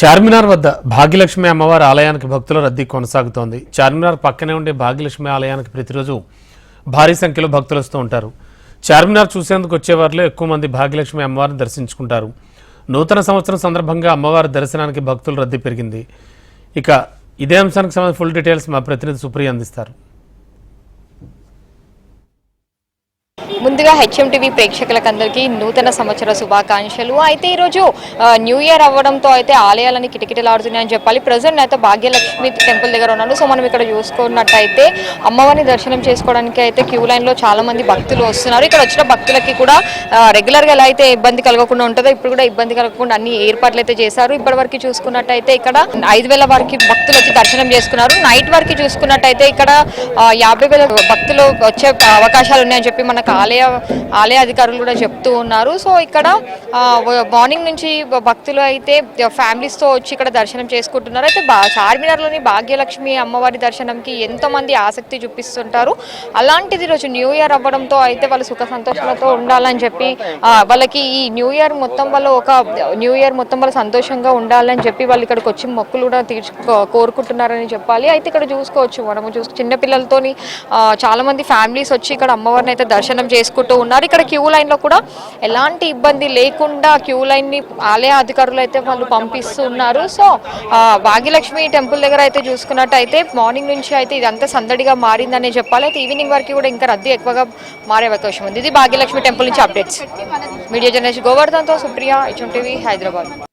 చార్మినార్ వద్ద భాగ్యలక్ష్మి అమ్మవారి ఆలయానికి భక్తుల రద్దీ కొనసాగుతోంది. చార్మినార్ పక్కనే ఉండే భాగ్యలక్ష్మి ఆలయానికి ప్రతిరోజు భారీ సంఖ్యలో భక్తులు వస్తూ ఉంటారు. చార్మినార్ చూసేందుకు వచ్చేవారిలో ఎక్కువ మంది భాగ్యలక్ష్మి అమ్మవారిని దర్శించుకుంటారు. నూతన సంవత్సరం సందర్భంగా అమ్మవారి దర్శనానికి భక్తుల రద్దీ పెరిగింది. ఇక ఇదే అంశానికి సంబంధించిన ఫుల్ డీటెయిల్స్ మా ప్రతినిధి సుప్రియ అందిస్తారు. ముందుగా హెచ్ఎంటీవీ ప్రేక్షకులకందరికీ నూతన సంవత్సర శుభాకాంక్షలు. అయితే ఈరోజు న్యూ ఇయర్ అవ్వడంతో అయితే ఆలయాలని కిటకిటలాడుతున్నాయని చెప్పాలి. ప్రజెంట్ అయితే భాగ్యలక్ష్మి టెంపుల్ దగ్గర ఉన్నాను. సో మనం ఇక్కడ చూసుకున్నట్టయితే అమ్మవారిని దర్శనం చేసుకోవడానికి అయితే క్యూ లైన్లో చాలా మంది భక్తులు వస్తున్నారు. ఇక్కడ వచ్చిన భక్తులకి కూడా రెగ్యులర్గా ఎలా అయితే ఇబ్బంది కలగకుండా ఉంటుందో ఇప్పుడు కూడా ఇబ్బంది కలగకుండా అన్ని ఏర్పాట్లు అయితే చేశారు. ఇప్పటివరకు చూసుకున్నట్టయితే ఇక్కడ 5,000 వరకు భక్తులు వచ్చి దర్శనం చేసుకున్నారు. నైట్ వరకు చూసుకున్నట్టయితే ఇక్కడ 50,000 భక్తులు వచ్చే అవకాశాలు ఉన్నాయని చెప్పి మనకు ఆలయ అధికారులు కూడా చెప్తూ ఉన్నారు. సో ఇక్కడ మార్నింగ్ నుంచి భక్తులు అయితే ఫ్యామిలీస్తో వచ్చి ఇక్కడ దర్శనం చేసుకుంటున్నారు. అయితే చార్మినార్లోని భాగ్యలక్ష్మి అమ్మవారి దర్శనంకి ఎంతోమంది ఆసక్తి చూపిస్తుంటారు. అలాంటిది రోజు న్యూ ఇయర్ అవ్వడంతో అయితే వాళ్ళు సుఖ సంతోషాలతో ఉండాలని చెప్పి వాళ్ళకి ఈ న్యూ ఇయర్ మొత్తం వల్ల సంతోషంగా ఉండాలని చెప్పి వాళ్ళు ఇక్కడికి వచ్చి మొక్కులు కూడా కోరుకుంటున్నారని చెప్పాలి. అయితే ఇక్కడ చూసుకోవచ్చు మనము చిన్నపిల్లలతోని చాలా మంది ఫ్యామిలీస్ వచ్చి ఇక్కడ అమ్మవారిని అయితే దర్శనం చేసుకుంటూ ఉన్నారు. ఇక్కడ క్యూ లైన్ లో కూడా ఎలాంటి ఇబ్బంది లేకుండా క్యూ లైన్ ని ఆలయ అధికారులు అయితే వాళ్ళు పంపిస్తున్నారు. సో భాగ్యలక్ష్మి టెంపుల్ దగ్గర అయితే చూసుకున్నట్టయితే మార్నింగ్ నుంచి అయితే ఇదంతా సందడిగా మారిందనే చెప్పాలి. అయితే ఈవినింగ్ వరకు కూడా ఇంకా రద్దీ ఎక్కువగా మారే అవకాశం ఉంది. ఇది భాగ్యలక్ష్మి టెంపుల్ నుంచి అప్డేట్స్. మీడియా జర్నలిస్ట్ గోవర్ధన్తో సుప్రియ, హెచ్ఎంటీవీ, హైదరాబాద్.